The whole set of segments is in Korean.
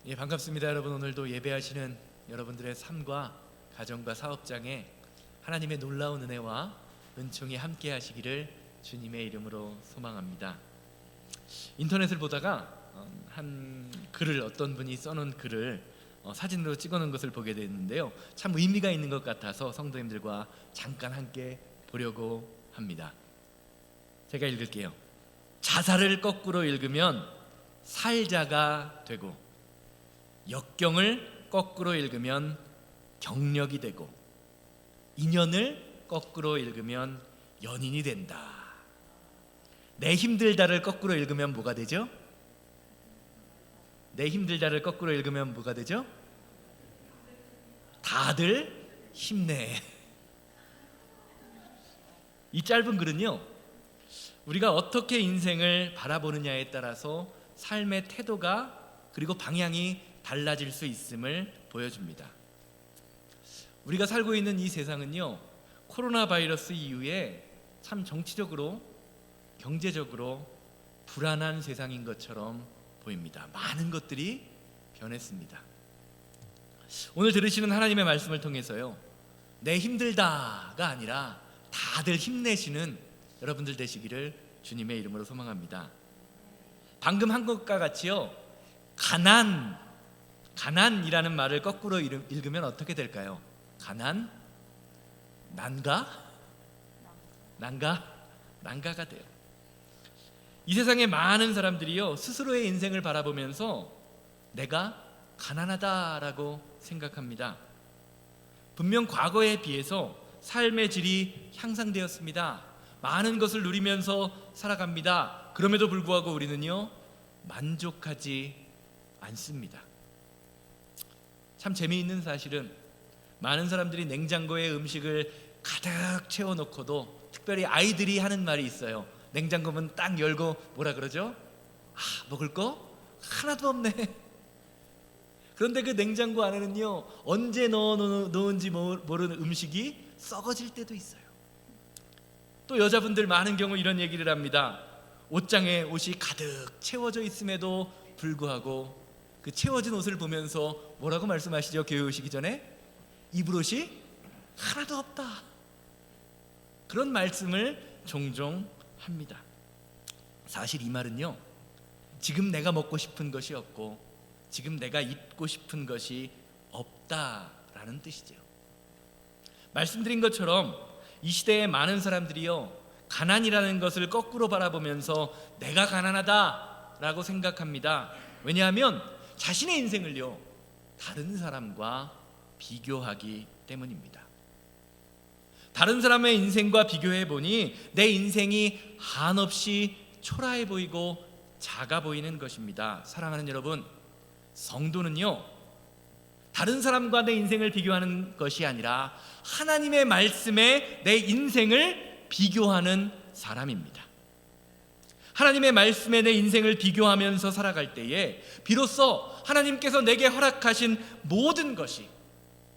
예, 반갑습니다. 여러분, 오늘도 예배하시는 여러분들의 삶과 가정과 사업장에 하나님의 놀라운 은혜와 은총이 함께 하시기를 주님의 이름으로 소망합니다. 인터넷을 보다가 한 글을, 어떤 분이 써놓은 글을 사진으로 찍어놓은 것을 보게 됐는데요, 참 의미가 있는 것 같아서 성도님들과 잠깐 함께 보려고 합니다. 제가 읽을게요. 자살을 거꾸로 읽으면 살자가 되고, 역경을 거꾸로 읽으면 경력이 되고, 인연을 거꾸로 읽으면 연인이 된다. 내 힘들다를 거꾸로 읽으면 뭐가 되죠? 내 힘들다를 거꾸로 읽으면 뭐가 되죠? 다들 힘내. 이 짧은 글은요, 우리가 어떻게 인생을 바라보느냐에 따라서 삶의 태도가, 그리고 방향이 달라질 수 있음을 보여줍니다. 우리가 살고 있는 이 세상은요, 코로나 바이러스 이후에 참 정치적으로, 경제적으로 불안한 세상인 것처럼 보입니다. 많은 것들이 변했습니다. 오늘 들으시는 하나님의 말씀을 통해서요, 내 힘들다가 아니라 다들 힘내시는 여러분들 되시기를 주님의 이름으로 소망합니다. 방금 한 것과 같이요, 가난이라는 말을 거꾸로 읽으면 어떻게 될까요? 가난? 난가가 돼요. 이 세상에 많은 사람들이요, 스스로의 인생을 바라보면서 내가 가난하다라고 생각합니다. 분명 과거에 비해서 삶의 질이 향상되었습니다. 많은 것을 누리면서 살아갑니다. 그럼에도 불구하고 우리는요, 만족하지 않습니다. 참 재미있는 사실은 많은 사람들이 냉장고에 음식을 가득 채워놓고도, 특별히 아이들이 하는 말이 있어요. 냉장고 문 딱 열고 뭐라 그러죠? 먹을 거 하나도 없네. 그런데 그 냉장고 안에는요, 언제 넣은지 모르는 음식이 썩어질 때도 있어요. 또 여자분들 많은 경우 이런 얘기를 합니다. 옷장에 옷이 가득 채워져 있음에도 불구하고 그 채워진 옷을 보면서 뭐라고 말씀하시죠? 교회 오시기 전에 입을 옷이 하나도 없다. 그런 말씀을 종종 합니다. 사실 이 말은요, 지금 내가 먹고 싶은 것이 없고 지금 내가 입고 싶은 것이 없다라는 뜻이죠. 말씀드린 것처럼 이 시대에 많은 사람들이요, 가난이라는 것을 거꾸로 바라보면서 내가 가난하다라고 생각합니다. 왜냐하면 자신의 인생을요, 다른 사람과 비교하기 때문입니다. 다른 사람의 인생과 비교해 보니 내 인생이 한없이 초라해 보이고 작아 보이는 것입니다. 사랑하는 여러분, 성도는요, 다른 사람과 내 인생을 비교하는 것이 아니라 하나님의 말씀에 내 인생을 비교하는 사람입니다. 하나님의 말씀에 내 인생을 비교하면서 살아갈 때에 비로소 하나님께서 내게 허락하신 모든 것이,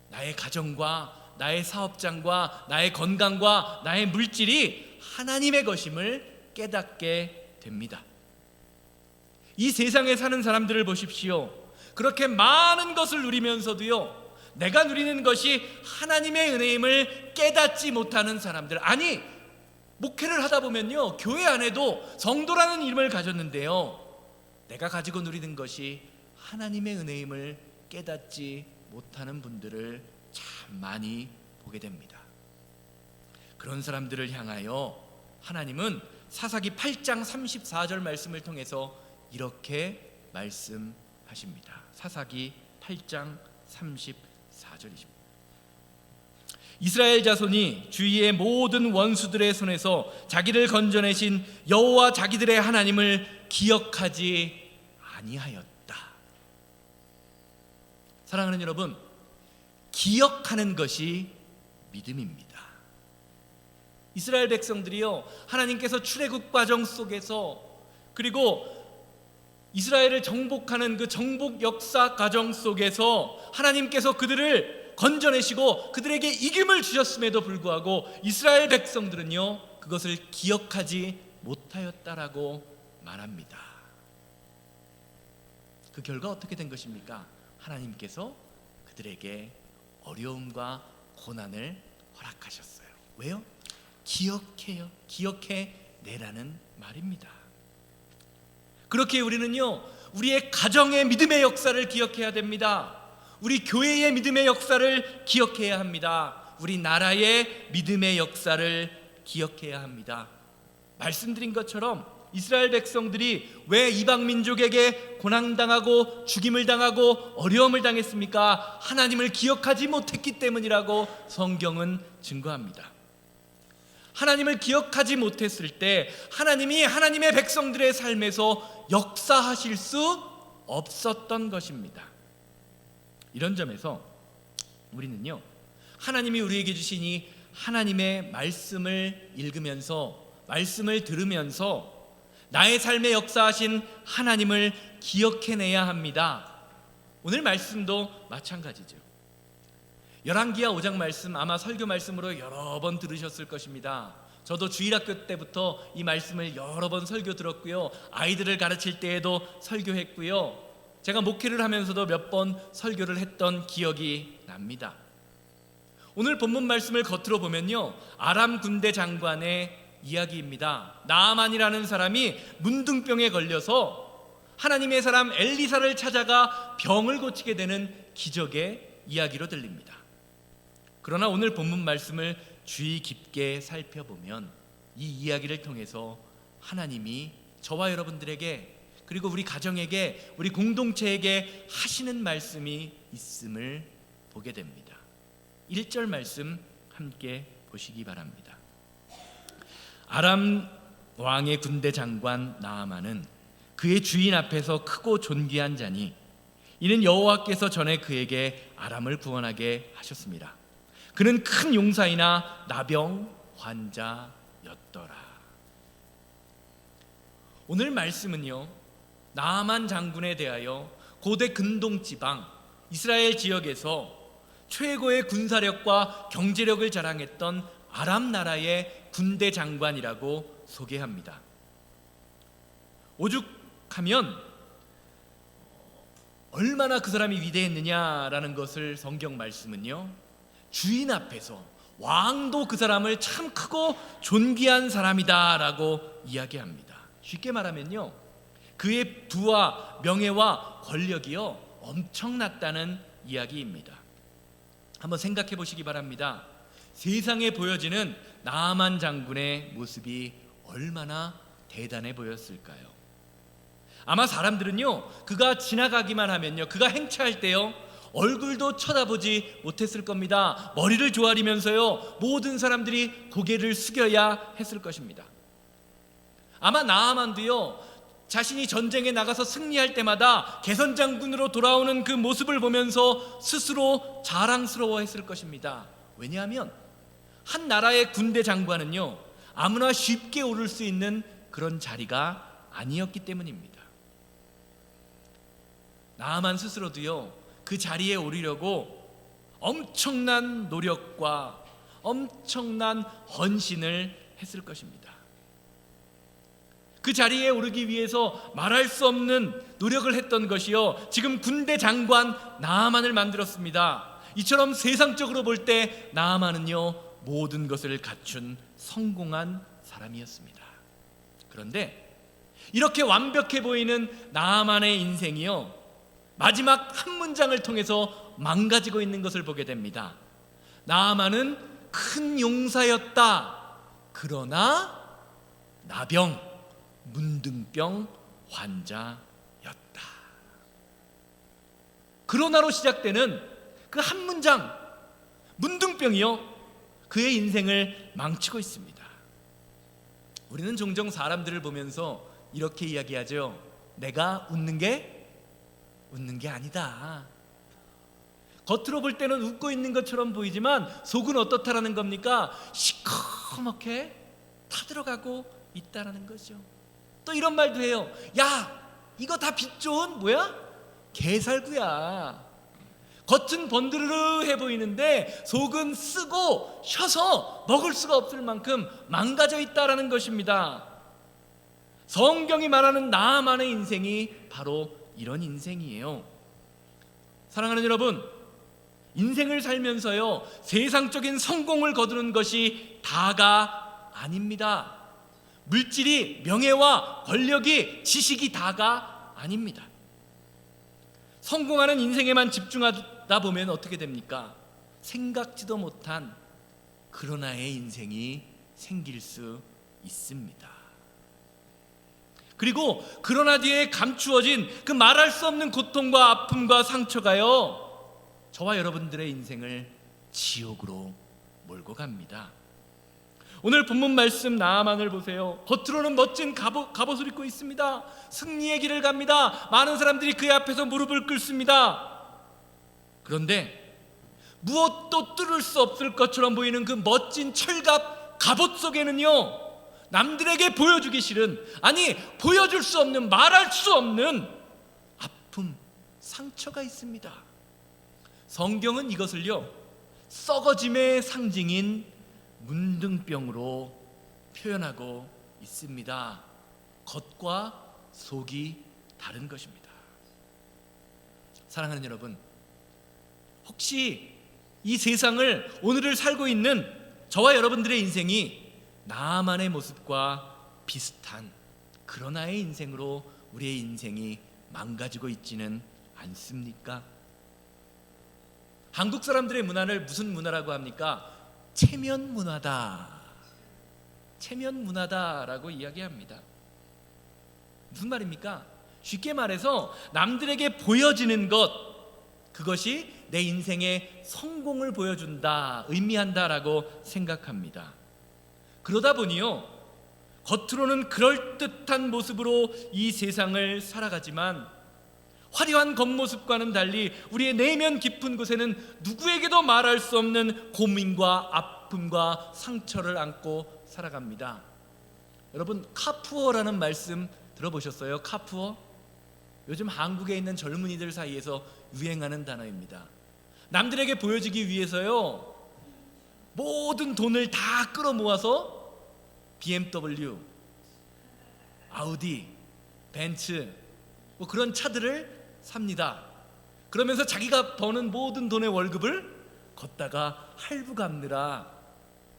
나의 가정과 나의 사업장과 나의 건강과 나의 물질이 하나님의 것임을 깨닫게 됩니다. 이 세상에 사는 사람들을 보십시오. 그렇게 많은 것을 누리면서도요, 내가 누리는 것이 하나님의 은혜임을 깨닫지 못하는 사람들. 아니, 목회를 하다 보면요, 교회 안에도 성도라는 이름을 가졌는데요, 내가 가지고 누리는 것이 하나님의 은혜임을 깨닫지 못하는 분들을 참 많이 보게 됩니다. 그런 사람들을 향하여 하나님은 사사기 8장 34절 말씀을 통해서 이렇게 말씀하십니다. 사사기 8장 34절이십니다. 이스라엘 자손이 주위의 모든 원수들의 손에서 자기를 건져내신 여호와 자기들의 하나님을 기억하지 아니하였다. 사랑하는 여러분, 기억하는 것이 믿음입니다. 이스라엘 백성들이요, 하나님께서 출애굽 과정 속에서, 그리고 이스라엘을 정복하는 그 정복 역사 과정 속에서 하나님께서 그들을 건져내시고 그들에게 이김을 주셨음에도 불구하고 이스라엘 백성들은요, 그것을 기억하지 못하였다라고 말합니다. 그 결과 어떻게 된 것입니까? 하나님께서 그들에게 어려움과 고난을 허락하셨어요. 왜요? 기억해요. 기억해내라는 말입니다. 그렇게 우리는요, 우리의 가정의 믿음의 역사를 기억해야 됩니다. 우리 교회의 믿음의 역사를 기억해야 합니다. 우리 나라의 믿음의 역사를 기억해야 합니다. 말씀드린 것처럼 이스라엘 백성들이 왜 이방 민족에게 고난당하고 죽임을 당하고 어려움을 당했습니까? 하나님을 기억하지 못했기 때문이라고 성경은 증거합니다. 하나님을 기억하지 못했을 때 하나님이 하나님의 백성들의 삶에서 역사하실 수 없었던 것입니다. 이런 점에서 우리는요, 하나님이 우리에게 주신 이 하나님의 말씀을 읽으면서, 말씀을 들으면서 나의 삶에 역사하신 하나님을 기억해내야 합니다. 오늘 말씀도 마찬가지죠. 열왕기하 5장 말씀, 아마 설교 말씀으로 여러 번 들으셨을 것입니다. 저도 주일학교 때부터 이 말씀을 여러 번 설교 들었고요, 아이들을 가르칠 때에도 설교했고요, 제가 목회를 하면서도 몇 번 설교를 했던 기억이 납니다. 오늘 본문 말씀을 겉으로 보면요, 아람 군대 장관의 이야기입니다. 나아만이라는 사람이 문둥병에 걸려서 하나님의 사람 엘리사를 찾아가 병을 고치게 되는 기적의 이야기로 들립니다. 그러나 오늘 본문 말씀을 주의 깊게 살펴보면 이 이야기를 통해서 하나님이 저와 여러분들에게, 그리고 우리 가정에게, 우리 공동체에게 하시는 말씀이 있음을 보게 됩니다. 1절 말씀 함께 보시기 바랍니다. 아람 왕의 군대 장관 나아만은 그의 주인 앞에서 크고 존귀한 자니 이는 여호와께서 전에 그에게 아람을 구원하게 하셨습니다. 그는 큰 용사이나 나병 환자였더라. 오늘 말씀은요, 나아만 장군에 대하여 고대 근동 지방 이스라엘 지역에서 최고의 군사력과 경제력을 자랑했던 아람 나라의 군대 장관이라고 소개합니다. 오죽하면 얼마나 그 사람이 위대했느냐라는 것을 성경 말씀은요, 주인 앞에서 왕도 그 사람을 참 크고 존귀한 사람이다라고 이야기합니다. 쉽게 말하면요, 그의 부와 명예와 권력이요 엄청났다는 이야기입니다. 한번 생각해 보시기 바랍니다. 세상에 보여지는 나아만 장군의 모습이 얼마나 대단해 보였을까요? 아마 사람들은요, 그가 지나가기만 하면요, 그가 행차할 때요, 얼굴도 쳐다보지 못했을 겁니다. 머리를 조아리면서요, 모든 사람들이 고개를 숙여야 했을 것입니다. 아마 나아만도요, 자신이 전쟁에 나가서 승리할 때마다 개선장군으로 돌아오는 그 모습을 보면서 스스로 자랑스러워했을 것입니다. 왜냐하면 한 나라의 군대 장관은요, 아무나 쉽게 오를 수 있는 그런 자리가 아니었기 때문입니다. 나아만 스스로도요, 그 자리에 오르려고 엄청난 노력과 엄청난 헌신을 했을 것입니다. 그 자리에 오르기 위해서 말할 수 없는 노력을 했던 것이요, 지금 군대 장관 나아만을 만들었습니다. 이처럼 세상적으로 볼 때 나아만은요, 모든 것을 갖춘 성공한 사람이었습니다. 그런데 이렇게 완벽해 보이는 나아만의 인생이요, 마지막 한 문장을 통해서 망가지고 있는 것을 보게 됩니다. 나아만은 큰 용사였다. 그러나 나병, 문둥병 환자였다. 그러나로 시작되는 그 한 문장, 문둥병이요, 그의 인생을 망치고 있습니다. 우리는 종종 사람들을 보면서 이렇게 이야기하죠. 내가 웃는 게 아니다. 겉으로 볼 때는 웃고 있는 것처럼 보이지만 속은 어떻다라는 겁니까? 시커멓게 타들어가고 있다라는 거죠. 또 이런 말도 해요. 야, 이거 다 빛 좋은 뭐야? 개살구야. 겉은 번드르르해 보이는데 속은 쓰고 셔서 먹을 수가 없을 만큼 망가져 있다라는 것입니다. 성경이 말하는 나아만의 인생이 바로 이런 인생이에요. 사랑하는 여러분, 인생을 살면서요, 세상적인 성공을 거두는 것이 다가 아닙니다. 물질이, 명예와 권력이, 지식이 다가 아닙니다. 성공하는 인생에만 집중하다 보면 어떻게 됩니까? 생각지도 못한 그런 하나의 인생이 생길 수 있습니다. 그리고 그러나 뒤에 감추어진 그 말할 수 없는 고통과 아픔과 상처가요, 저와 여러분들의 인생을 지옥으로 몰고 갑니다. 오늘 본문 말씀 나아만을 보세요. 겉으로는 멋진 갑옷을 입고 있습니다. 승리의 길을 갑니다. 많은 사람들이 그의 앞에서 무릎을 꿇습니다. 그런데 무엇도 뚫을 수 없을 것처럼 보이는 그 멋진 철갑 갑옷 속에는요, 남들에게 보여주기 싫은, 아니 보여줄 수 없는, 말할 수 없는 아픔, 상처가 있습니다. 성경은 이것을요, 썩어짐의 상징인 문둥병으로 표현하고 있습니다. 겉과 속이 다른 것입니다. 사랑하는 여러분, 혹시 이 세상을, 오늘을 살고 있는 저와 여러분들의 인생이 나만의 모습과 비슷한 그런 나의 인생으로 우리의 인생이 망가지고 있지는 않습니까? 한국 사람들의 문화를 무슨 문화라고 합니까? 체면 문화다. 체면 문화다라고 이야기합니다. 무슨 말입니까? 쉽게 말해서 남들에게 보여지는 것, 그것이 내 인생의 성공을 보여준다, 의미한다라고 생각합니다. 그러다 보니요, 겉으로는 그럴듯한 모습으로 이 세상을 살아가지만 화려한 겉모습과는 달리 우리의 내면 깊은 곳에는 누구에게도 말할 수 없는 고민과 아픔과 상처를 안고 살아갑니다. 여러분, 카푸어라는 말씀 들어보셨어요? 카푸어? 요즘 한국에 있는 젊은이들 사이에서 유행하는 단어입니다. 남들에게 보여지기 위해서요, 모든 돈을 다 끌어모아서 BMW, 아우디, 벤츠, 뭐 그런 차들을 삽니다. 그러면서 자기가 버는 모든 돈의 월급을 걷다가 할부 갚느라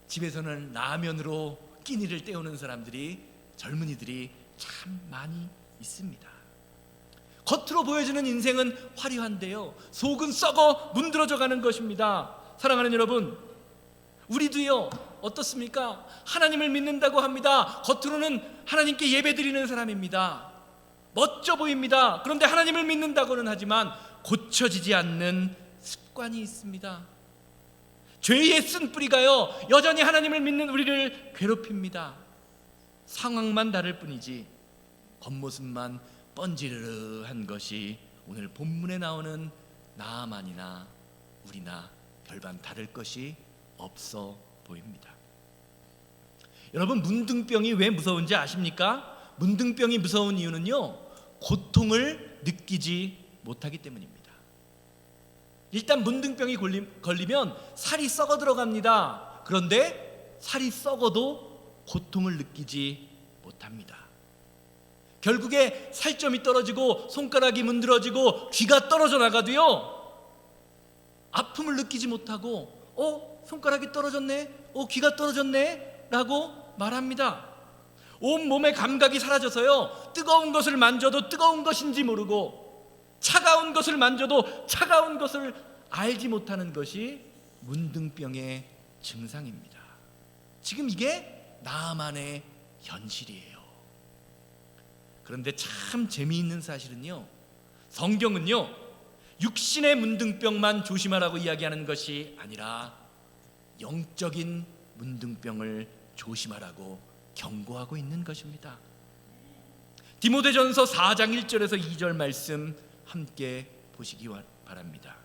집에서는 라면으로 끼니를 때우는 사람들이, 젊은이들이 참 많이 있습니다. 겉으로 보여지는 인생은 화려한데요, 속은 썩어 문드러져 가는 것입니다. 사랑하는 여러분, 우리도요, 어떻습니까? 하나님을 믿는다고 합니다. 겉으로는 하나님께 예배드리는 사람입니다. 멋져 보입니다. 그런데 하나님을 믿는다고는 하지만 고쳐지지 않는 습관이 있습니다. 죄의 쓴뿌리가요, 여전히 하나님을 믿는 우리를 괴롭힙니다. 상황만 다를 뿐이지 겉모습만 뻔지르르한 것이 오늘 본문에 나오는 나아만이나 우리나 별반 다를 것이 없어 보입니다. 여러분, 문둥병이 왜 무서운지 아십니까? 문둥병이 무서운 이유는요, 고통을 느끼지 못하기 때문입니다. 일단 문둥병이 걸리면 살이 썩어 들어갑니다. 그런데 살이 썩어도 고통을 느끼지 못합니다. 결국에 살점이 떨어지고 손가락이 문드러지고 귀가 떨어져 나가도요, 아픔을 느끼지 못하고 손가락이 떨어졌네, 귀가 떨어졌네 라고 말합니다. 온몸의 감각이 사라져서요, 뜨거운 것을 만져도 뜨거운 것인지 모르고 차가운 것을 만져도 차가운 것을 알지 못하는 것이 문둥병의 증상입니다. 지금 이게 나만의 현실이에요. 그런데 참 재미있는 사실은요, 성경은요, 육신의 문둥병만 조심하라고 이야기하는 것이 아니라 영적인 문둥병을 조심하라고 경고하고 있는 것입니다. 디모데전서 4장 1절에서 2절 말씀 함께 보시기 바랍니다.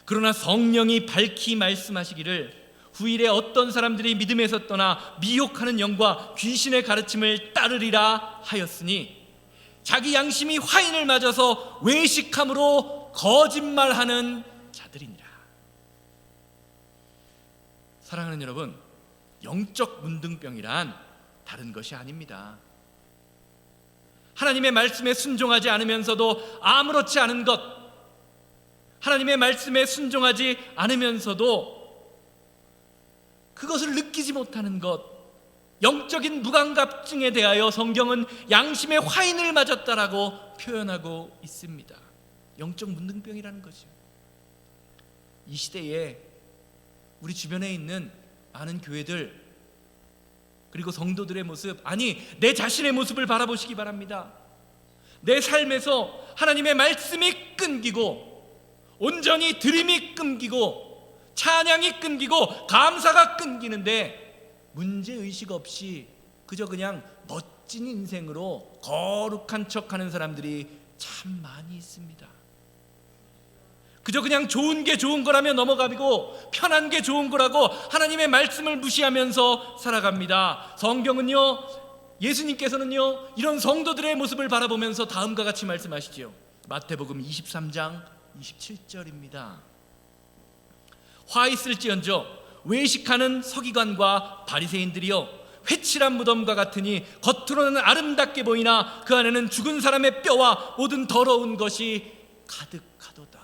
그러나 성령이 밝히 말씀하시기를 후일에 어떤 사람들이 믿음에서 떠나 미혹하는 영과 귀신의 가르침을 따르리라 하였으니 자기 양심이 화인을 맞아서 외식함으로 거짓말하는 자들이니라. 사랑하는 여러분, 영적 문둥병이란 다른 것이 아닙니다. 하나님의 말씀에 순종하지 않으면서도 아무렇지 않은 것, 하나님의 말씀에 순종하지 않으면서도 그것을 느끼지 못하는 것, 영적인 무감각증에 대하여 성경은 양심의 화인을 맞았다라고 표현하고 있습니다. 영적 문둥병이라는 거죠. 이 시대에 우리 주변에 있는 많은 교회들, 그리고 성도들의 모습, 아니 내 자신의 모습을 바라보시기 바랍니다. 내 삶에서 하나님의 말씀이 끊기고, 온전히 드림이 끊기고, 찬양이 끊기고, 감사가 끊기는데 문제의식 없이 그저 그냥 멋진 인생으로 거룩한 척하는 사람들이 참 많이 있습니다. 그저 그냥 좋은 게 좋은 거라며 넘어가고, 편한 게 좋은 거라고 하나님의 말씀을 무시하면서 살아갑니다. 성경은요, 예수님께서는요, 이런 성도들의 모습을 바라보면서 다음과 같이 말씀하시죠. 마태복음 23장 27절입니다. 화 있을지언정 외식하는 서기관과 바리새인들이여, 회칠한 무덤과 같으니 겉으로는 아름답게 보이나 그 안에는 죽은 사람의 뼈와 모든 더러운 것이 가득하도다.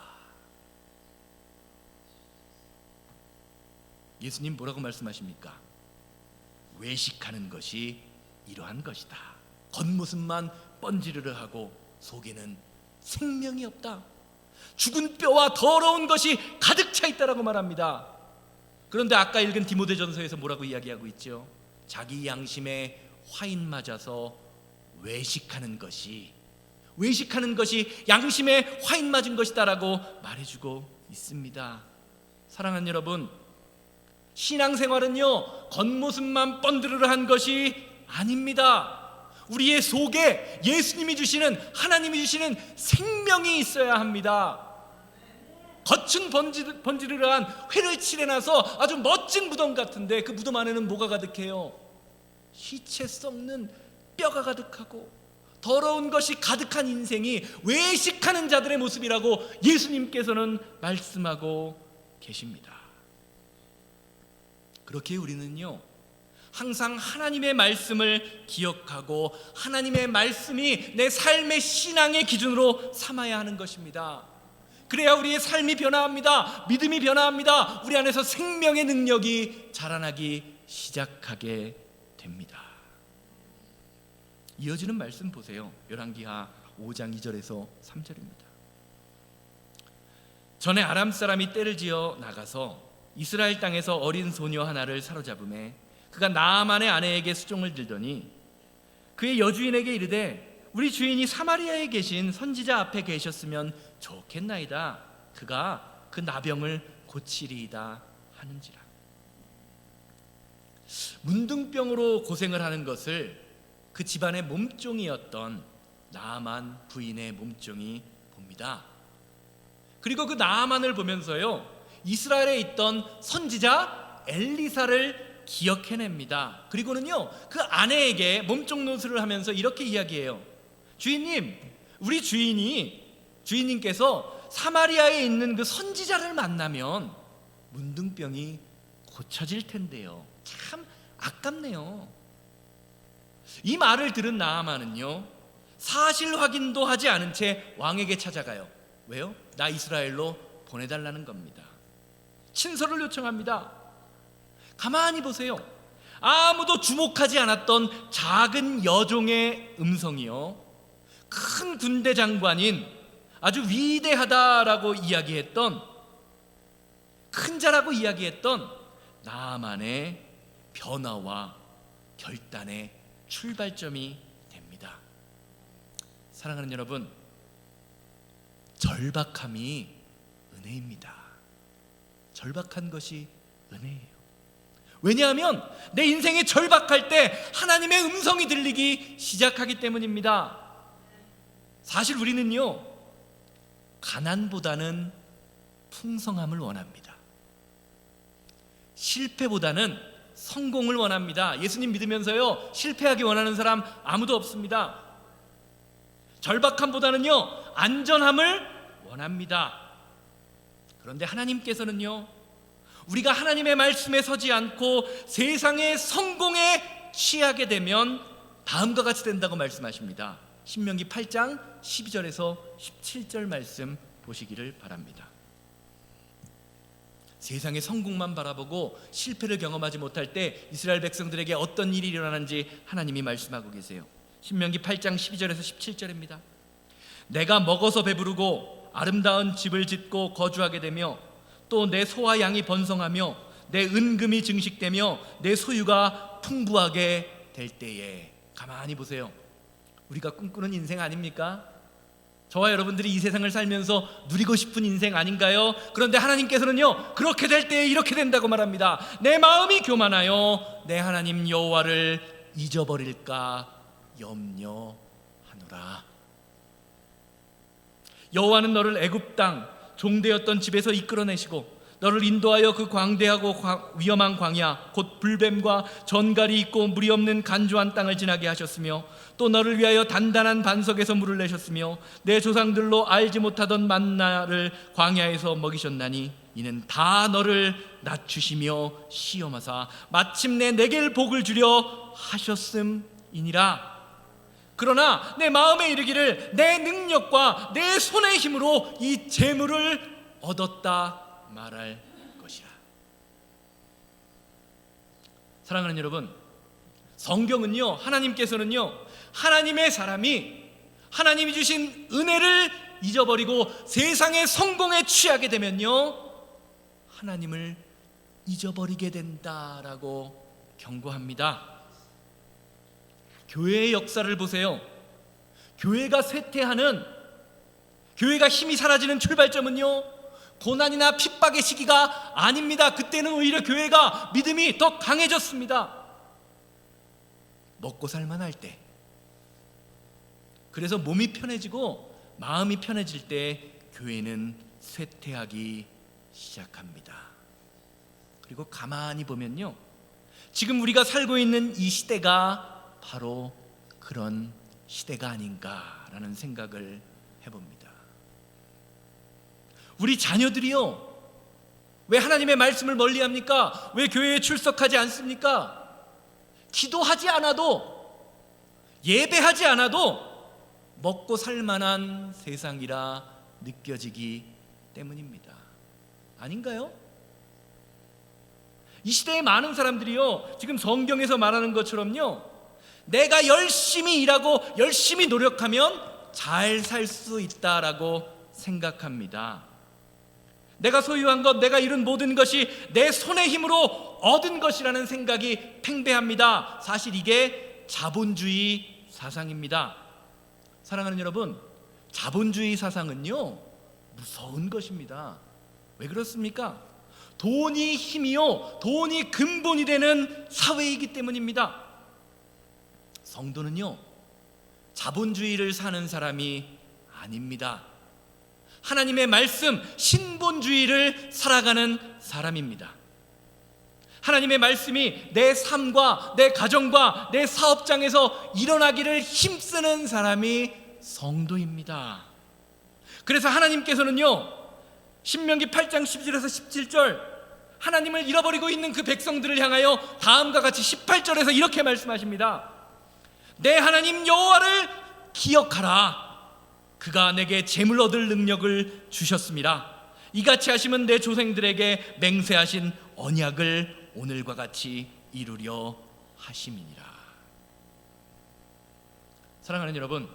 예수님 뭐라고 말씀하십니까? 외식하는 것이 이러한 것이다. 겉모습만 번지르르 하고 속에는 생명이 없다. 죽은 뼈와 더러운 것이 가득 차 있다라고 말합니다. 그런데 아까 읽은 디모데전서에서 뭐라고 이야기하고 있죠? 자기 양심에 화인 맞아서 외식하는 것이 양심에 화인 맞은 것이다라고 말해주고 있습니다. 사랑하는 여러분, 신앙생활은요, 겉모습만 번드르르한 것이 아닙니다. 우리의 속에 예수님이 주시는, 하나님이 주시는 생명이 있어야 합니다. 겉은 번지르르한 회를 칠해놔서 아주 멋진 무덤 같은데 그 무덤 안에는 뭐가 가득해요? 시체 썩는 뼈가 가득하고 더러운 것이 가득한 인생이 외식하는 자들의 모습이라고 예수님께서는 말씀하고 계십니다. 그렇게 우리는요, 항상 하나님의 말씀을 기억하고 하나님의 말씀이 내 삶의 신앙의 기준으로 삼아야 하는 것입니다. 그래야 우리의 삶이 변화합니다. 믿음이 변화합니다. 우리 안에서 생명의 능력이 자라나기 시작하게 됩니다. 이어지는 말씀 보세요. 열왕기하 5장 2절에서 3절입니다. 전에 아람 사람이 떼를 지어 나가서 이스라엘 땅에서 어린 소녀 하나를 사로잡음에 그가 나아만의 아내에게 수종을 들더니 그의 여주인에게 이르되 우리 주인이 사마리아에 계신 선지자 앞에 계셨으면 좋겠나이다. 그가 그 나병을 고치리이다 하는지라. 문둥병으로 고생을 하는 것을 그 집안의 몸종이었던 나아만 부인의 몸종이 봅니다. 그리고 그 나아만을 보면서요, 이스라엘에 있던 선지자 엘리사를 기억해냅니다. 그리고는요, 그 아내에게 몸종 노술을 하면서 이렇게 이야기해요. 주인님, 우리 주인님께서 사마리아에 있는 그 선지자를 만나면 문둥병이 고쳐질 텐데요. 참 아깝네요. 이 말을 들은 나아만은요, 사실 확인도 하지 않은 채 왕에게 찾아가요. 왜요? 나 이스라엘로 보내달라는 겁니다. 친서를 요청합니다. 가만히 보세요. 아무도 주목하지 않았던 작은 여종의 음성이요, 큰 군대 장관인 아주 위대하다라고 이야기했던, 큰 자라고 이야기했던 나아만의 변화와 결단의 출발점이 됩니다. 사랑하는 여러분, 절박함이 은혜입니다. 절박한 것이 은혜예요. 왜냐하면 내 인생이 절박할 때 하나님의 음성이 들리기 시작하기 때문입니다. 사실 우리는요, 가난보다는 풍성함을 원합니다. 실패보다는 성공을 원합니다. 예수님 믿으면서요, 실패하기 원하는 사람 아무도 없습니다. 절박함보다는요, 안전함을 원합니다. 그런데 하나님께서는요, 우리가 하나님의 말씀에 서지 않고 세상의 성공에 취하게 되면 다음과 같이 된다고 말씀하십니다. 신명기 8장 12절에서 17절 말씀 보시기를 바랍니다. 세상의 성공만 바라보고 실패를 경험하지 못할 때 이스라엘 백성들에게 어떤 일이 일어나는지 하나님이 말씀하고 계세요. 신명기 8장 12절에서 17절입니다. 내가 먹어서 배부르고 아름다운 집을 짓고 거주하게 되며 또 내 소와 양이 번성하며 내 은금이 증식되며 내 소유가 풍부하게 될 때에. 가만히 보세요. 우리가 꿈꾸는 인생 아닙니까? 저와 여러분들이 이 세상을 살면서 누리고 싶은 인생 아닌가요? 그런데 하나님께서는요, 그렇게 될 때에 이렇게 된다고 말합니다. 내 마음이 교만하여 내 하나님 여호와를 잊어버릴까 염려하노라. 여호와는 너를 애굽 땅 종되었던 집에서 이끌어내시고 너를 인도하여 그 광대하고 위험한 광야 곧 불뱀과 전갈이 있고 물이 없는 간조한 땅을 지나게 하셨으며 또 너를 위하여 단단한 반석에서 물을 내셨으며 내 조상들로 알지 못하던 만나를 광야에서 먹이셨나니 이는 다 너를 낮추시며 시험하사 마침내 내게 복을 주려 하셨음이니라. 그러나 내 마음에 이르기를 내 능력과 내 손의 힘으로 이 재물을 얻었다 말할 것이라. 사랑하는 여러분, 성경은요, 하나님께서는요, 하나님의 사람이 하나님이 주신 은혜를 잊어버리고 세상의 성공에 취하게 되면요, 하나님을 잊어버리게 된다라고 경고합니다. 교회의 역사를 보세요. 교회가 쇠퇴하는, 교회가 힘이 사라지는 출발점은요, 고난이나 핍박의 시기가 아닙니다. 그때는 오히려 교회가 믿음이 더 강해졌습니다. 먹고 살만할 때, 그래서 몸이 편해지고 마음이 편해질 때 교회는 쇠퇴하기 시작합니다. 그리고 가만히 보면요, 지금 우리가 살고 있는 이 시대가 바로 그런 시대가 아닌가라는 생각을 해봅니다. 우리 자녀들이요, 왜 하나님의 말씀을 멀리합니까? 왜 교회에 출석하지 않습니까? 기도하지 않아도, 예배하지 않아도 먹고 살만한 세상이라 느껴지기 때문입니다. 아닌가요? 이 시대의 많은 사람들이요, 지금 성경에서 말하는 것처럼요, 내가 열심히 일하고 열심히 노력하면 잘 살 수 있다라고 생각합니다. 내가 소유한 것, 내가 이룬 모든 것이 내 손의 힘으로 얻은 것이라는 생각이 팽배합니다. 사실 이게 자본주의 사상입니다. 사랑하는 여러분, 자본주의 사상은요, 무서운 것입니다. 왜 그렇습니까? 돈이 힘이요, 돈이 근본이 되는 사회이기 때문입니다. 성도는요, 자본주의를 사는 사람이 아닙니다. 하나님의 말씀, 신본주의를 살아가는 사람입니다. 하나님의 말씀이 내 삶과 내 가정과 내 사업장에서 일어나기를 힘쓰는 사람이 성도입니다. 그래서 하나님께서는요, 신명기 8장 10절에서 17절, 하나님을 잃어버리고 있는 그 백성들을 향하여 다음과 같이 18절에서 이렇게 말씀하십니다. 내 하나님 여호와를 기억하라. 그가 내게 재물 얻을 능력을 주셨습니다. 이같이 하시면 내 조상들에게 맹세하신 언약을 오늘과 같이 이루려 하심이니라. 사랑하는 여러분,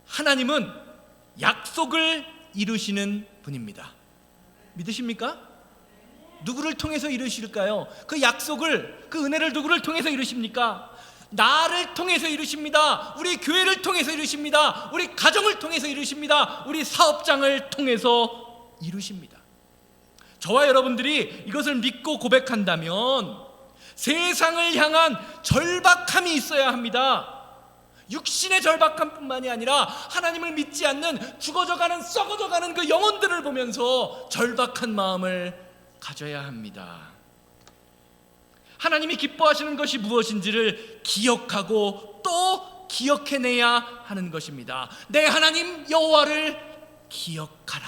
하나님은 약속을 이루시는 분입니다. 믿으십니까? 누구를 통해서 이루실까요? 그 약속을, 그 은혜를 누구를 통해서 이루십니까? 나를 통해서 이루십니다. 우리 교회를 통해서 이루십니다. 우리 가정을 통해서 이루십니다. 우리 사업장을 통해서 이루십니다. 저와 여러분들이 이것을 믿고 고백한다면 세상을 향한 절박함이 있어야 합니다. 육신의 절박함뿐만이 아니라 하나님을 믿지 않는 죽어져가는, 썩어져가는 그 영혼들을 보면서 절박한 마음을 가져야 합니다. 하나님이 기뻐하시는 것이 무엇인지를 기억하고 또 기억해내야 하는 것입니다. 내 하나님 여호와를 기억하라.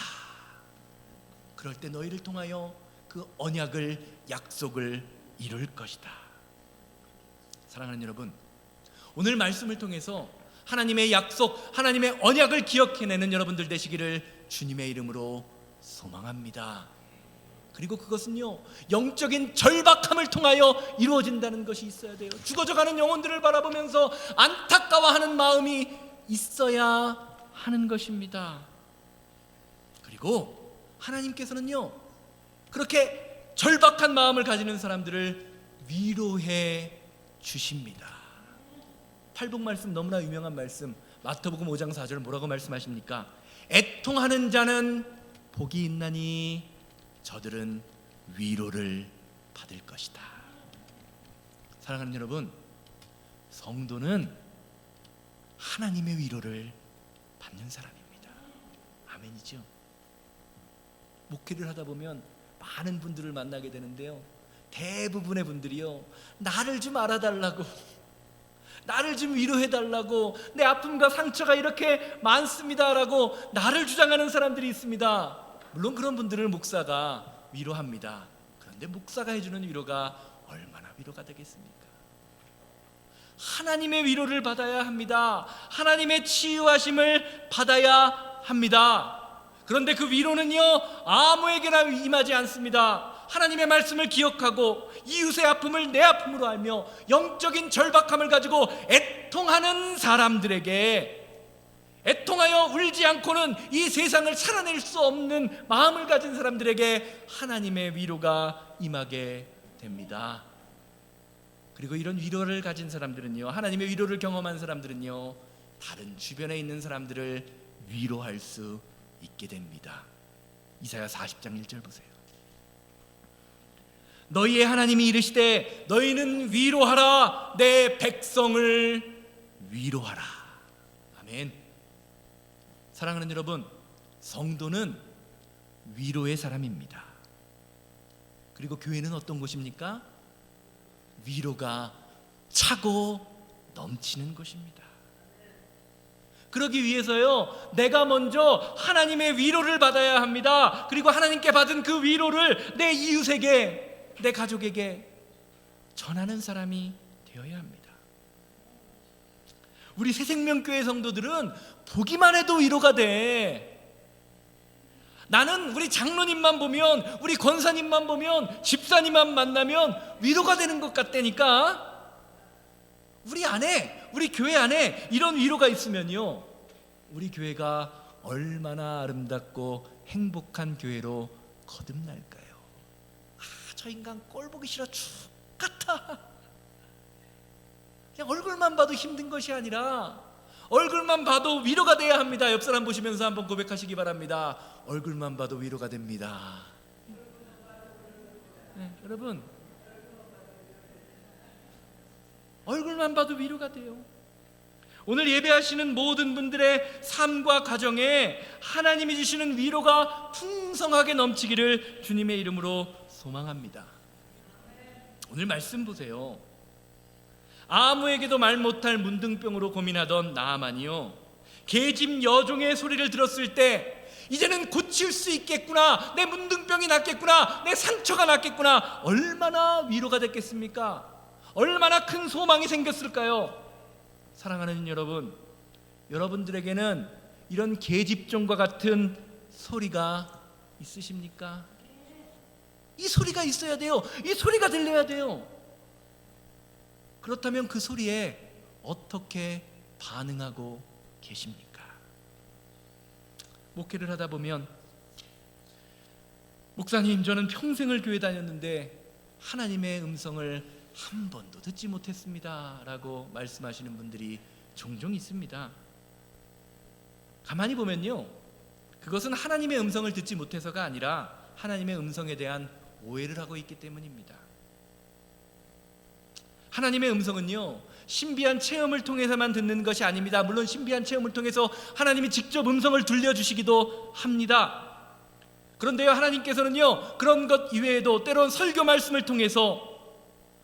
그럴 때 너희를 통하여 그 언약을, 약속을 이룰 것이다. 사랑하는 여러분, 오늘 말씀을 통해서 하나님의 약속, 하나님의 언약을 기억해내는 여러분들 되시기를 주님의 이름으로 소망합니다. 그리고 그것은요, 영적인 절박함을 통하여 이루어진다는 것이 있어야 돼요. 죽어져가는 영혼들을 바라보면서 안타까워하는 마음이 있어야 하는 것입니다. 그리고 하나님께서는요, 그렇게 절박한 마음을 가지는 사람들을 위로해 주십니다. 팔복 말씀, 너무나 유명한 말씀, 마태복음 5장 4절 뭐라고 말씀하십니까? 애통하는 자는 복이 있나니 저들은 위로를 받을 것이다. 사랑하는 여러분, 성도는 하나님의 위로를 받는 사람입니다. 아멘이죠? 목회를 하다 보면 많은 분들을 만나게 되는데요, 대부분의 분들이요, 나를 좀 알아달라고, 나를 좀 위로해달라고, 내 아픔과 상처가 이렇게 많습니다라고 나를 주장하는 사람들이 있습니다. 물론 그런 분들을 목사가 위로합니다. 그런데 목사가 해주는 위로가 얼마나 위로가 되겠습니까? 하나님의 위로를 받아야 합니다. 하나님의 치유하심을 받아야 합니다. 그런데 그 위로는요, 아무에게나 임하지 않습니다. 하나님의 말씀을 기억하고 이웃의 아픔을 내 아픔으로 알며 영적인 절박함을 가지고 애통하는 사람들에게, 애통하여 울지 않고는 이 세상을 살아낼 수 없는 마음을 가진 사람들에게 하나님의 위로가 임하게 됩니다. 그리고 이런 위로를 가진 사람들은요, 하나님의 위로를 경험한 사람들은요, 다른 주변에 있는 사람들을 위로할 수 있게 됩니다. 이사야 40장 1절 보세요. 너희의 하나님이 이르시되 너희는 위로하라, 내 백성을 위로하라. 아멘. 사랑하는 여러분, 성도는 위로의 사람입니다. 그리고 교회는 어떤 곳입니까? 위로가 차고 넘치는 곳입니다. 그러기 위해서요, 내가 먼저 하나님의 위로를 받아야 합니다. 그리고 하나님께 받은 그 위로를 내 이웃에게, 내 가족에게 전하는 사람이 되어야 합니다. 우리 새생명교회 성도들은 보기만 해도 위로가 돼. 나는 우리 장로님만 보면, 우리 권사님만 보면, 집사님만 만나면 위로가 되는 것 같다니까. 우리 안에, 우리 교회 안에 이런 위로가 있으면요, 우리 교회가 얼마나 아름답고 행복한 교회로 거듭날까요? 저 인간 꼴 보기 싫어 죽 같아. 그냥 얼굴만 봐도 힘든 것이 아니라 얼굴만 봐도 위로가 돼야 합니다. 옆 사람 보시면서 한번 고백하시기 바랍니다. 얼굴만 봐도 위로가 됩니다. 네, 여러분, 얼굴만 봐도 위로가 돼요. 오늘 예배하시는 모든 분들의 삶과 가정에 하나님이 주시는 위로가 풍성하게 넘치기를 주님의 이름으로 소망합니다. 오늘 말씀 보세요. 아무에게도 말 못할 문둥병으로 고민하던 나아만이요, 계집 여종의 소리를 들었을 때 이제는 고칠 수 있겠구나, 내 문둥병이 낫겠구나, 내 상처가 낫겠구나, 얼마나 위로가 됐겠습니까? 얼마나 큰 소망이 생겼을까요? 사랑하는 여러분, 여러분들에게는 이런 계집종과 같은 소리가 있으십니까? 이 소리가 있어야 돼요. 이 소리가 들려야 돼요. 그렇다면 그 소리에 어떻게 반응하고 계십니까? 목회를 하다 보면, 목사님, 저는 평생을 교회 다녔는데 하나님의 음성을 한 번도 듣지 못했습니다 라고 말씀하시는 분들이 종종 있습니다. 가만히 보면요, 그것은 하나님의 음성을 듣지 못해서가 아니라 하나님의 음성에 대한 오해를 하고 있기 때문입니다. 하나님의 음성은요, 신비한 체험을 통해서만 듣는 것이 아닙니다. 물론 신비한 체험을 통해서 하나님이 직접 음성을 들려주시기도 합니다. 그런데요, 하나님께서는요, 그런 것 이외에도 때론 설교 말씀을 통해서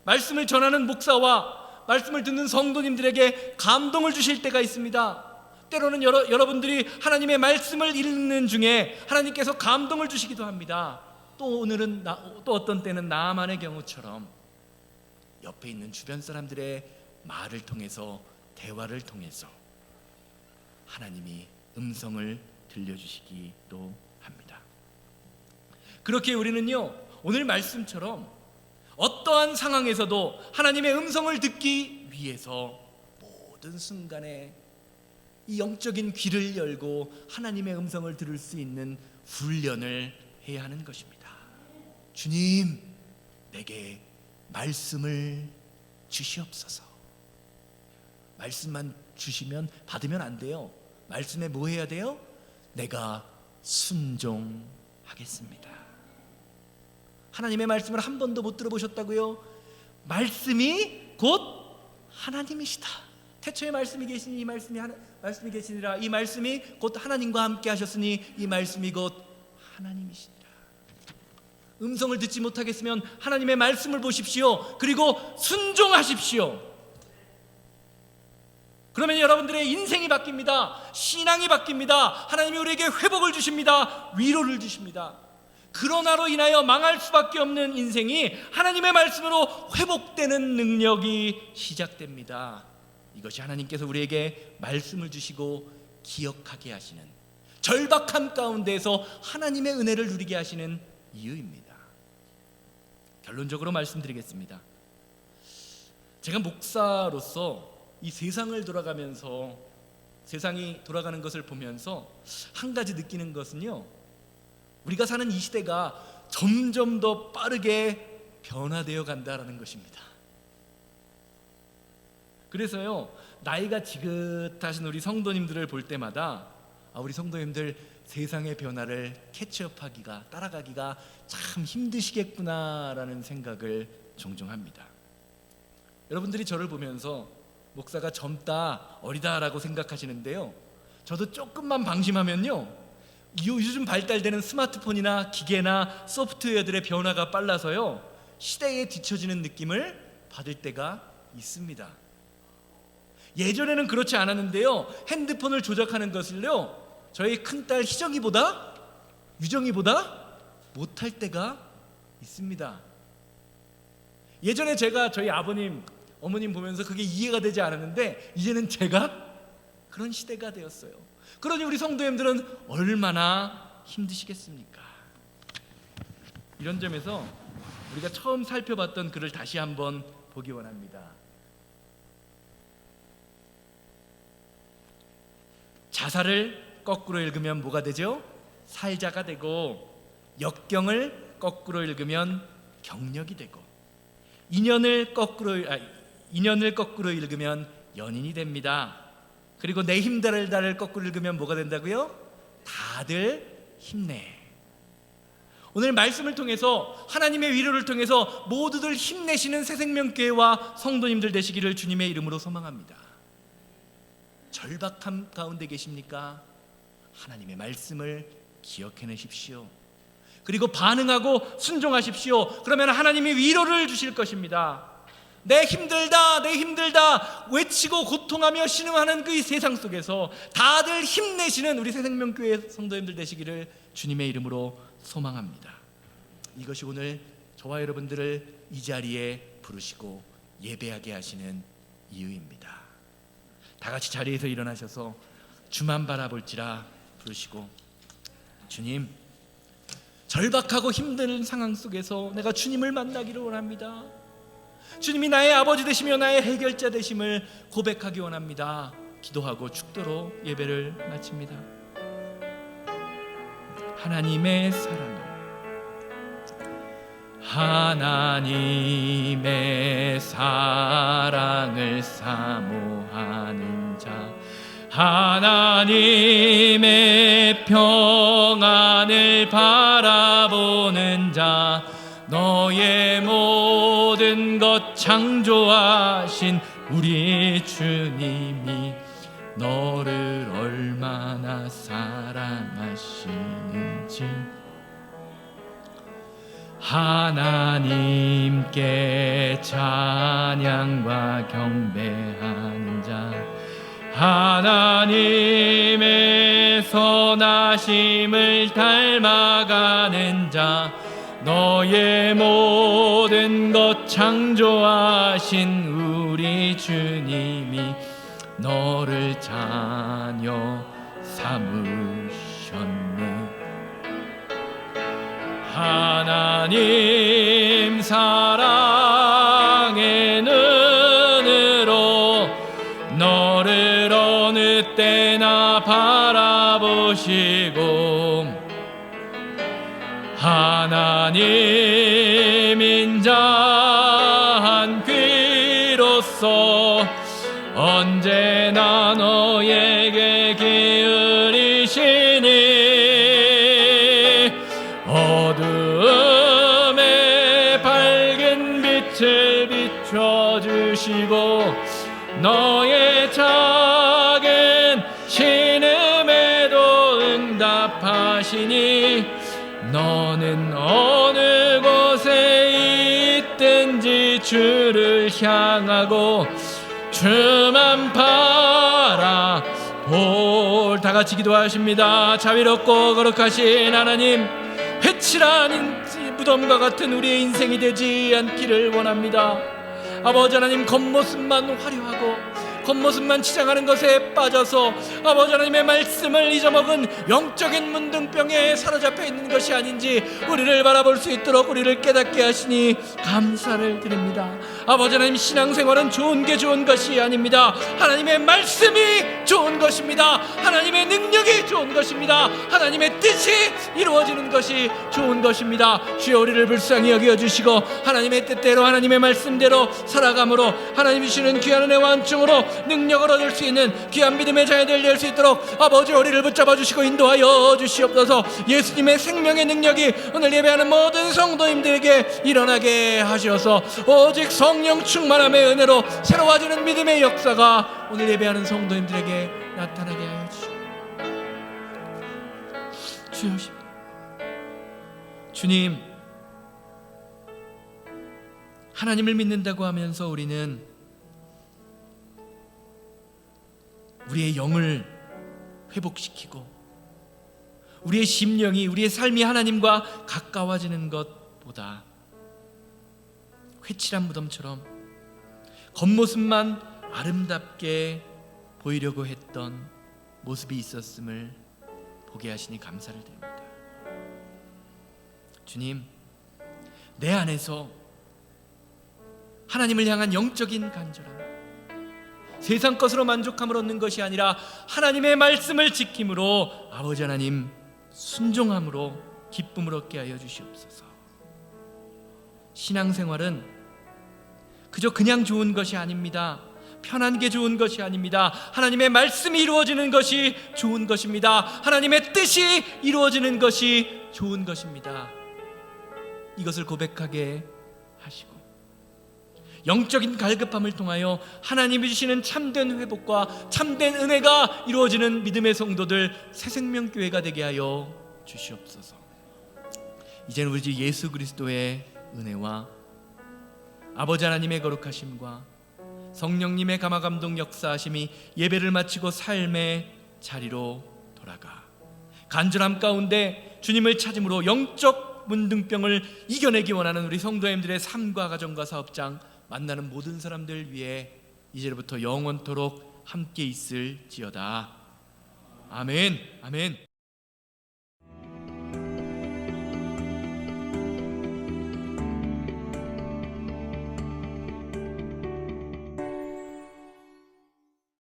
말씀을 전하는 목사와 말씀을 듣는 성도님들에게 감동을 주실 때가 있습니다. 때로는 여러분들이 하나님의 말씀을 읽는 중에 하나님께서 감동을 주시기도 합니다. 또 오늘은 또 어떤 때는 나만의 경우처럼 옆에 있는 주변 사람들의 말을 통해서, 대화를 통해서 하나님이 음성을 들려주시기도 합니다. 그렇게 우리는요, 오늘 말씀처럼 어떠한 상황에서도 하나님의 음성을 듣기 위해서 모든 순간에 이 영적인 귀를 열고 하나님의 음성을 들을 수 있는 훈련을 해야 하는 것입니다. 주님, 내게 말씀을 주시옵소서. 말씀만 주시면 받으면 안 돼요. 말씀에 뭐 해야 돼요? 내가 순종하겠습니다. 하나님의 말씀을 한 번도 못 들어보셨다고요? 말씀이 곧 하나님이시다. 태초에 말씀이 계시니 이 말씀이 계시니라. 이 말씀이 곧 하나님과 함께 하셨으니 이 말씀이 곧 하나님이시니라. 음성을 듣지 못하겠으면 하나님의 말씀을 보십시오. 그리고 순종하십시오. 그러면 여러분들의 인생이 바뀝니다. 신앙이 바뀝니다. 하나님이 우리에게 회복을 주십니다. 위로를 주십니다. 그러나로 인하여 망할 수밖에 없는 인생이 하나님의 말씀으로 회복되는 능력이 시작됩니다. 이것이 하나님께서 우리에게 말씀을 주시고 기억하게 하시는, 절박함 가운데에서 하나님의 은혜를 누리게 하시는 이유입니다. 결론적으로 말씀드리겠습니다. 제가 목사로서 이 세상을 돌아가면서, 세상이 돌아가는 것을 보면서 한 가지 느끼는 것은요, 우리가 사는 이 시대가 점점 더 빠르게 변화되어 간다라는 것입니다. 그래서요, 나이가 지긋하신 우리 성도님들을 볼 때마다 우리 성도님들 세상의 변화를 캐치업하기가, 따라가기가 참 힘드시겠구나라는 생각을 종종 합니다. 여러분들이 저를 보면서 목사가 젊다, 어리다라고 생각하시는데요, 저도 조금만 방심하면요, 요즘 발달되는 스마트폰이나 기계나 소프트웨어들의 변화가 빨라서요, 시대에 뒤처지는 느낌을 받을 때가 있습니다. 예전에는 그렇지 않았는데요, 핸드폰을 조작하는 것을요, 저희 큰딸 희정이보다, 유정이보다 못할 때가 있습니다. 예전에 제가 저희 아버님, 어머님 보면서 그게 이해가 되지 않았는데 이제는 제가 그런 시대가 되었어요. 그러니 우리 성도님들은 얼마나 힘드시겠습니까? 이런 점에서 우리가 처음 살펴봤던 글을 다시 한번 보기 원합니다. 자살을 거꾸로 읽으면 뭐가 되죠? 살자가 되고, 역경을 거꾸로 읽으면 경력이 되고, 인연을 거꾸로 읽으면 연인이 됩니다. 그리고 내 힘들다를 거꾸로 읽으면 뭐가 된다고요? 다들 힘내. 오늘 말씀을 통해서, 하나님의 위로를 통해서 모두들 힘내시는 새생명교회와 성도님들 되시기를 주님의 이름으로 소망합니다. 절박함 가운데 계십니까? 하나님의 말씀을 기억해내십시오. 그리고 반응하고 순종하십시오. 그러면 하나님이 위로를 주실 것입니다. 내 힘들다, 내 힘들다 외치고 고통하며 신음하는 그 세상 속에서 다들 힘내시는 우리 새생명교회 성도님들 되시기를 주님의 이름으로 소망합니다. 이것이 오늘 저와 여러분들을 이 자리에 부르시고 예배하게 하시는 이유입니다. 다 같이 자리에서 일어나셔서 주만 바라볼지라 부르시고, 주님, 절박하고 힘든 상황 속에서 내가 주님을 만나기를 원합니다. 주님이 나의 아버지 되시며 나의 해결자 되심을 고백하기 원합니다. 기도하고 축도로 예배를 마칩니다. 하나님의 사랑, 하나님의 사랑을 사모하는 자, 하나님의 평안을 바라보는 자, 너의 모든 것 창조하신 우리 주님이 너를 얼마나 사랑하시는지, 하나님께 찬양과 경배하는 자, 하나님의 선하심을 닮아가는 자, 너의 모든 것 창조하신 우리 주님이 너를 자녀 삼으셨네. 하나님 사랑의 눈으로 너를 어느 때나 바라보시고 하나님 인자한 귀로서 언제나 너에게 기울이시니 어두움에 밝은 빛을 비춰주시고 너의 작은 신음에도 응답하시니 너는 어느 곳에 있든지 주를 향하고 주만 바라볼. 다같이 기도하십니다. 자비롭고 거룩하신 하나님, 회칠한 무덤과 같은 우리의 인생이 되지 않기를 원합니다. 아버지 하나님, 겉모습만 화려하고 겉모습만 치장하는 것에 빠져서 아버지 하나님의 말씀을 잊어먹은 영적인 문둥병에 사로잡혀 있는 것이 아닌지 우리를 바라볼 수 있도록 우리를 깨닫게 하시니 감사를 드립니다. 아버지 하나님, 신앙생활은 좋은 게 좋은 것이 아닙니다. 하나님의 말씀이 좋은 것입니다. 하나님의 능력이 좋은 것입니다. 하나님의 뜻이 이루어지는 것이 좋은 것입니다. 주여, 우리를 불쌍히 여겨주시고 하나님의 뜻대로 하나님의 말씀대로 살아감으로 하나님이 주시는 귀한 은혜와 은총으로 능력을 얻을 수 있는 귀한 믿음의 자녀들 될 수 있도록 아버지, 우리를 붙잡아 주시고 인도하여 주시옵소서. 예수님의 생명의 능력이 오늘 예배하는 모든 성도님들에게 일어나게 하셔서 오직 성령 충만함의 은혜로 새로워지는 믿음의 역사가 오늘 예배하는 성도님들에게 나타나게 하여 주시옵소서. 주님, 하나님을 믿는다고 하면서 우리는 우리의 영을 회복시키고 우리의 심령이, 우리의 삶이 하나님과 가까워지는 것보다 회칠한 무덤처럼 겉모습만 아름답게 보이려고 했던 모습이 있었음을 보게 하시니 감사를 드립니다. 주님, 내 안에서 하나님을 향한 영적인 간절함, 세상 것으로 만족함을 얻는 것이 아니라 하나님의 말씀을 지킴으로 아버지 하나님 순종함으로 기쁨을 얻게 하여 주시옵소서. 신앙생활은 그저 그냥 좋은 것이 아닙니다. 편한 게 좋은 것이 아닙니다. 하나님의 말씀이 이루어지는 것이 좋은 것입니다. 하나님의 뜻이 이루어지는 것이 좋은 것입니다. 이것을 고백하게 하시고 영적인 갈급함을 통하여 하나님이 주시는 참된 회복과 참된 은혜가 이루어지는 믿음의 성도들, 새생명교회가 되게 하여 주시옵소서. 이제는 우리 주 예수 그리스도의 은혜와 아버지 하나님의 거룩하심과 성령님의 감화감동 역사하심이 예배를 마치고 삶의 자리로 돌아가 간절함 가운데 주님을 찾음으로 영적 문둥병을 이겨내기 원하는 우리 성도님들의 삶과 가정과 사업장, 만나는 모든 사람들 위해 이제부터 영원토록 함께 있을지어다. 아멘. 아멘.